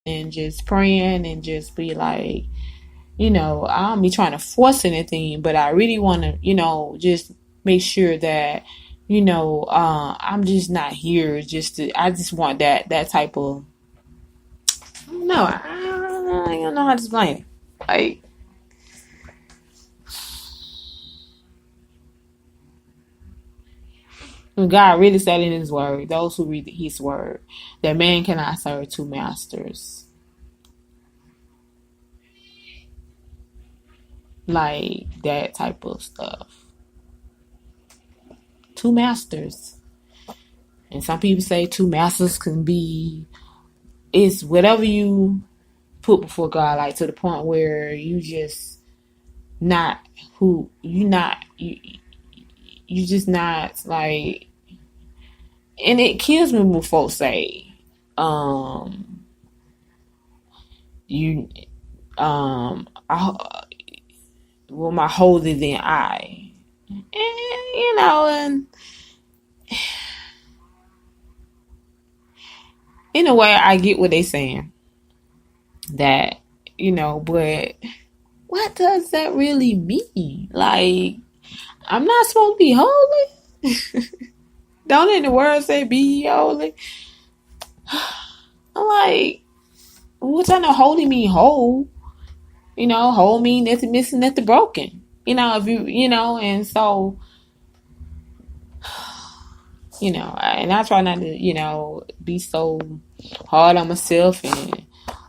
and just praying and just be like, I don't be trying to force anything, but I really want to, just make sure that, I'm just not here I just want that type of, no, I don't know how to explain it. Like, God really said in His Word, those who read His Word, that man cannot serve two masters. Like that type of stuff. Two masters. And some people say two masters can be, it's whatever you put before God, like to the point where you just not who, you just not like, and it kills me when folks say, you, I, well, my holier than I, and in a way, I get what they saying. That, but what does that really mean? Like, I'm not supposed to be holy? Don't in the word say be ye holy? I'm like, what I know holy mean whole? Whole mean nothing missing, nothing broken. If and so, and I try not to, be so hard on myself and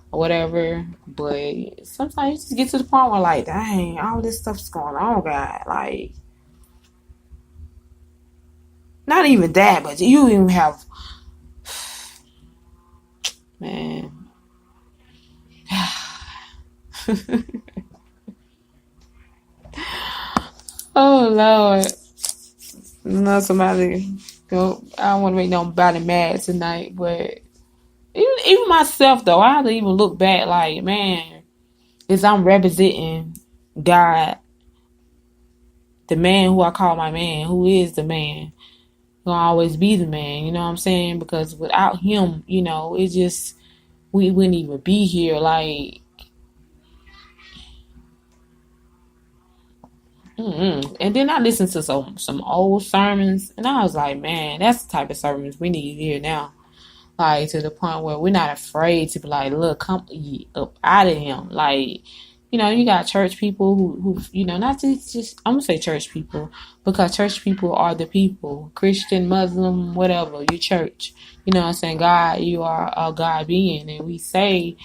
whatever, but sometimes you just get to the point where like, dang, all this stuff's going on, God. Like, not even that, but you even have, man. Oh Lord. No, somebody go. I don't want to make nobody mad tonight, but even myself though, I have to even look back like, man, is I'm representing God, the man who I call my man, who is the man, gonna always be the man, you know what I'm saying? Because without him, it just, we wouldn't even be here. Like, and then I listened to some old sermons, and I was like, man, that's the type of sermons we need here now. Like, to the point where we're not afraid to be like, look, come up out of him. Like, you got church people who not just I'm gonna say church people, because church people are the people, Christian, Muslim, whatever, your church. You know what I'm saying? God, you are a God being, and we say,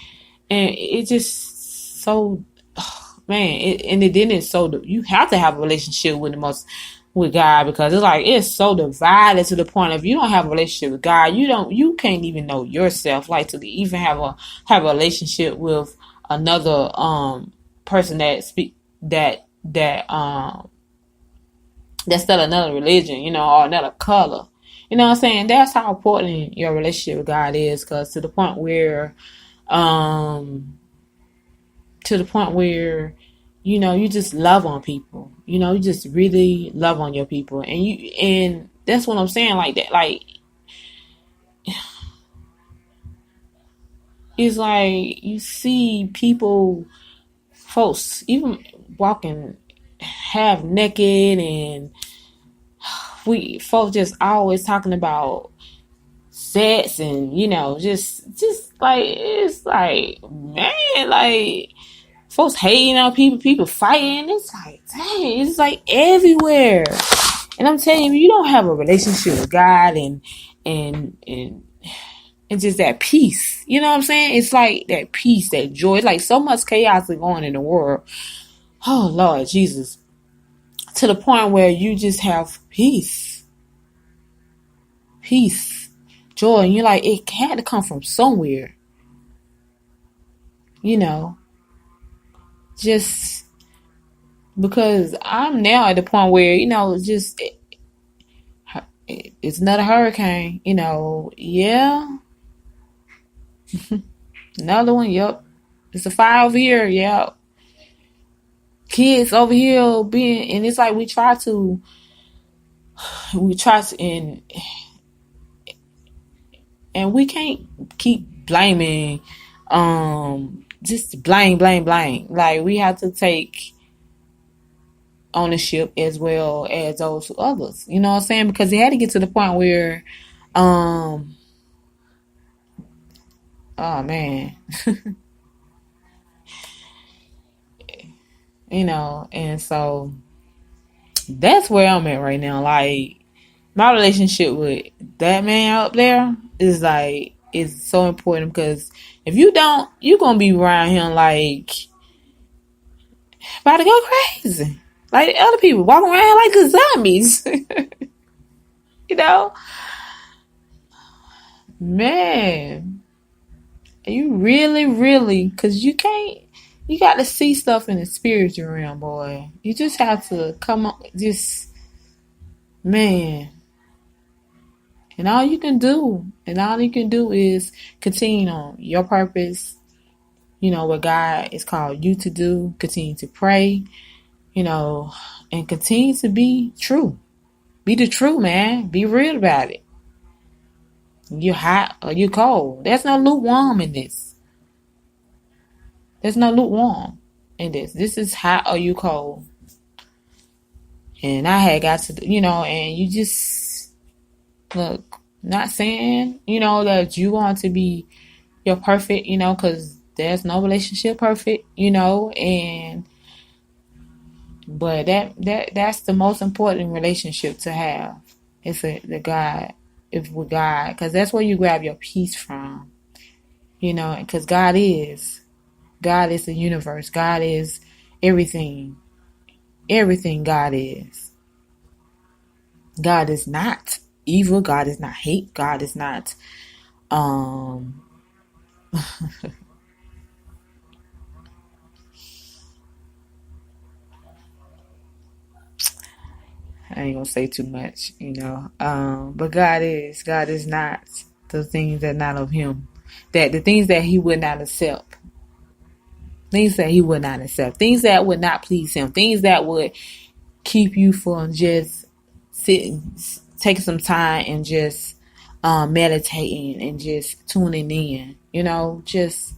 and it just so, man, it's so, you have to have a relationship with God, because it's like, it's so divided to the point of, you don't have a relationship with God, you can't even know yourself, like to even have a relationship with another person that's still another religion, or another color. You know what I'm saying? That's how important your relationship with God is, because to the point where you just love on people. You just really love on your people, and that's what I'm saying. Like that, like, it's like you see folks even walking half naked, and we folks just always talking about sex, and just like, it's like, man, like, folks hating on people fighting. It's like, dang, it's like everywhere. And I'm telling you don't have a relationship with God and just that peace. You know what I'm saying? It's like that peace, that joy. It's like so much chaos is going in the world. Oh Lord Jesus. To the point where you just have peace. Peace. Joy. And you're like, it had to come from somewhere. Just because I'm now at the point where, just it's not a hurricane, yeah. Another one, yep. It's a fire over here, yep. Kids over here being, and it's like we try to, and we can't keep blaming just blame, blame, blame. Like we have to take ownership as well as those others. You know what I'm saying? Because it had to get to the point where, um, oh man, and so that's where I'm at right now. Like my relationship with that man up there is so important because if you don't, you're gonna be around him like about to go crazy. Like other people walking around like the zombies. you know? Man. You really, really, because you got to see stuff in the spiritual realm, boy. You just have to come up, man. And all you can do is continue on your purpose, what God is called you to do. Continue to pray, and continue to be true. Be the true, man. Be real about it. You hot or you cold. There's no lukewarm in this. There's no lukewarm in this. This is hot or you cold. And I had got to, and you just, look, not saying, that you want to be your perfect, because there's no relationship perfect, but that's the most important relationship to have. It's with God, because that's where you grab your peace from, because God is the universe. God is everything. Everything God is. God is not evil. God is not hate. God is not, I ain't gonna say too much, but God is not the things that are not of him. That the things that he would not accept. Things that he would not accept. Things that would not please him. Things that would keep you from just sitting, taking some time and just meditating and just tuning in. Just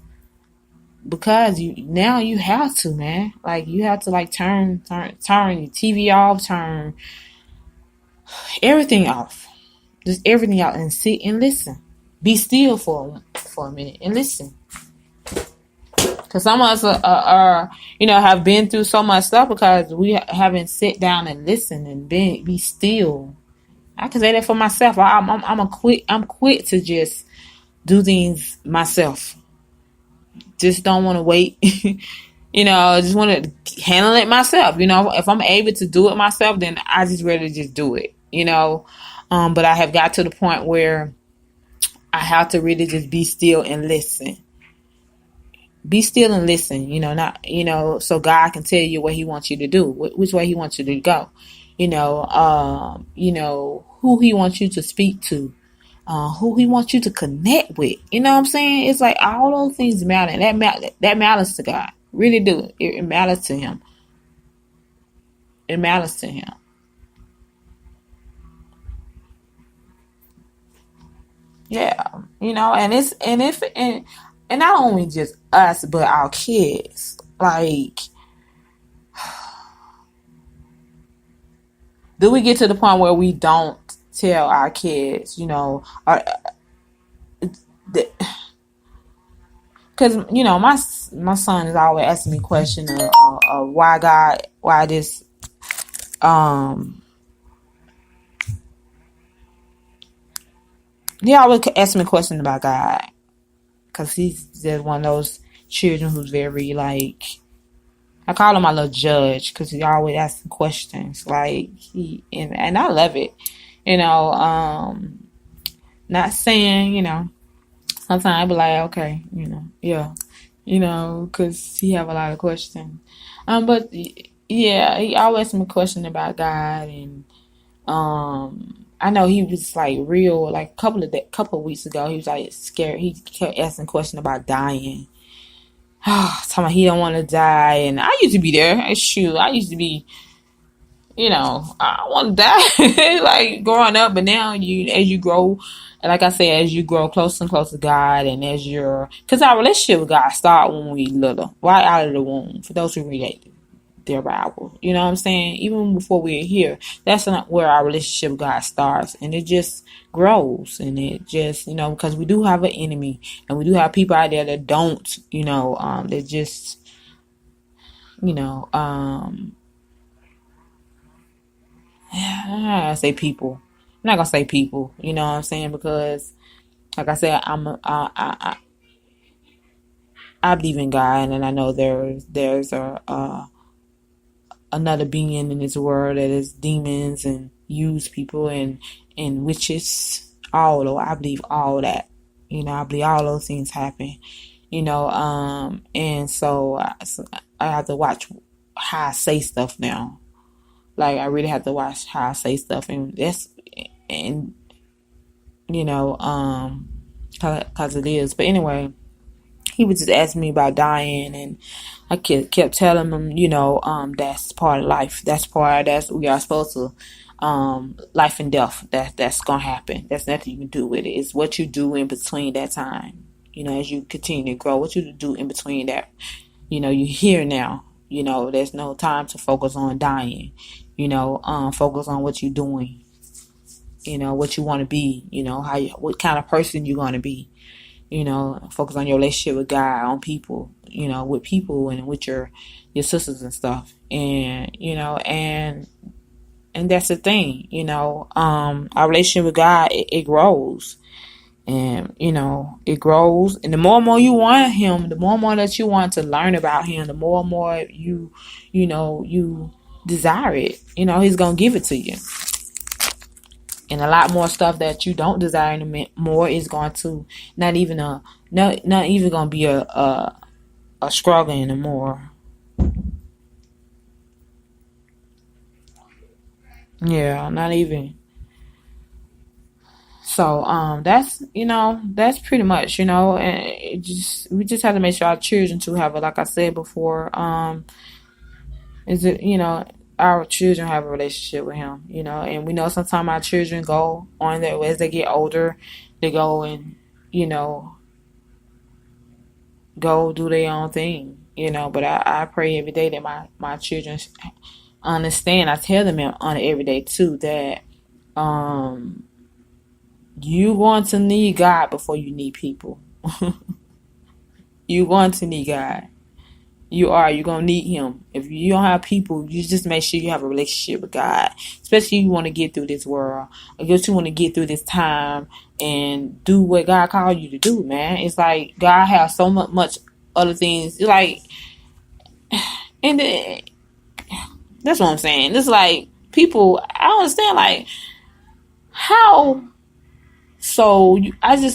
because you have to, man. Like you have to turn your TV off, turn everything off. Just everything out and sit and listen. Be still for a minute and listen. Because some of us are, have been through so much stuff because we haven't sit down and listened and be still. I can say that for myself. I'm quick to just do things myself. Just don't want to wait. Just want to handle it myself. If I'm able to do it myself, then I just rather just do it. But I have got to the point where I have to really just be still and listen. Be still and listen, not, so God can tell you what he wants you to do, which way he wants you to go, who he wants you to speak to, who he wants you to connect with. You know what I'm saying? It's like all those things matter. And that matters to God. Really do. It matters to him. It matters to him. Yeah. And not only just us, but our kids. Like, do we get to the point where we don't tell our kids, because my son is always asking me questions of why this, he always asks me questions about God, because he's just one of those children who's very I call him my little judge because he always asking questions. And I love it. Not saying, sometimes I be like, okay, yeah, because he have a lot of questions. But yeah, he always asked me a question about God, and I know he was real. A couple of weeks ago, he was scared. He kept asking questions about dying. Talking about he don't want to die, and I used to be there. Shoot, I used to be I want to die like growing up, but now as you grow, like I said, as you grow closer and closer to God, and because our relationship with God start when we little, right out of the womb. For those who read their Bible, you know what I'm saying? Even before we're here, that's not where our relationship with God starts, and it just grows, and it just, because we do have an enemy, and we do have people out there that don't, that just, you know, I say people. I'm not gonna say people. You know what I'm saying? Because, like I said, I believe in God, and I know there's another being in this world that is demons and use people and witches. I believe all that. I believe all those things happen. And so I have to watch how I say stuff now. Like, I really have to watch how I say stuff, and cause it is. But anyway, he was just asking me about dying, and I kept telling him, that's part of life. We are supposed to, life and death. That's gonna happen. That's nothing you can do with it. It's what you do in between that time. As you continue to grow, what you do in between that. You're here now. There's no time to focus on dying. Focus on what you're doing. What you want to be. What kind of person you're going to be. Focus on your relationship with God, on people. With people and with your sisters and stuff. And and that's the thing. Our relationship with God, it grows. And, it grows. And the more and more you want him, the more and more that you want to learn about him, the more and more you desire it. He's going to give it to you. And a lot more stuff that you don't desire anymore is going to not even going to be a struggle anymore. Yeah, not even. So that's pretty much, and we just have to make sure our children too have it, like I said before, is it, our children have a relationship with him, and we know sometimes our children go on their as they get older, they go and, go do their own thing, but I pray every day that my children understand. I tell them on every day too that you going to need God before you need people. You're going to need God. You're going to need him. If you don't have people, you just make sure you have a relationship with God. Especially if you want to get through this world. I guess you want to get through this time and do what God called you to do, man. It's like God has so much other things. It's like, and that's what I'm saying. It's like people, I don't understand, like, how. So I'm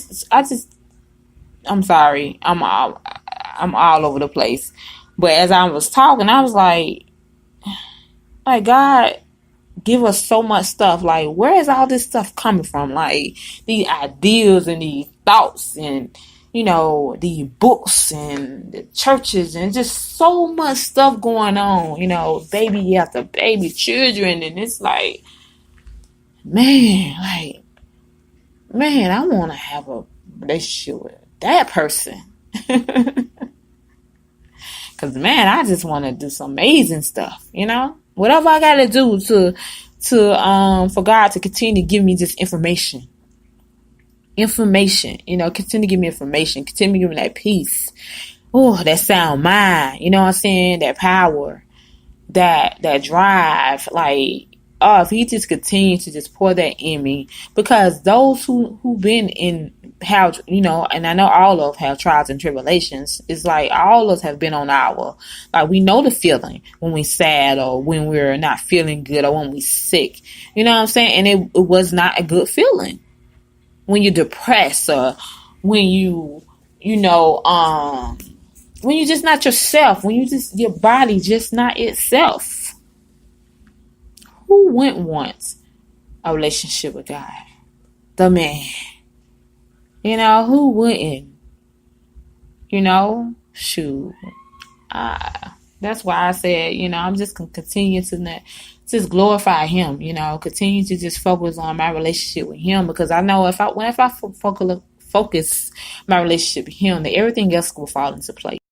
sorry. I'm all over the place. But as I was talking, I was like God give us so much stuff. Like, where is all this stuff coming from? Like, these ideas and these thoughts and, the books and the churches and just so much stuff going on, baby after baby, children. And it's like, man, I want to have a relationship with that person. Because, man, I just want to do some amazing stuff, Whatever I got to do for God to continue to give me this information. Continue to give me information. Continue to give me that peace. Oh, that sound mind. You know what I'm saying? That power. That drive. Like, if he just continues to just pour that in me. Because those who've been in how, and I know all of have trials and tribulations. It's like all of us have been on like, we know the feeling when we're sad or when we're not feeling good or when we're sick. You know what I'm saying? And it was not a good feeling. When you're depressed or when when you're just not yourself, when your body just not itself. Who wouldn't want a relationship with God? The man. Who wouldn't? Shoot. That's why I said, I'm just gonna continue to just glorify him, continue to just focus on my relationship with him, because I know if I focus my relationship with him, that everything else will fall into place.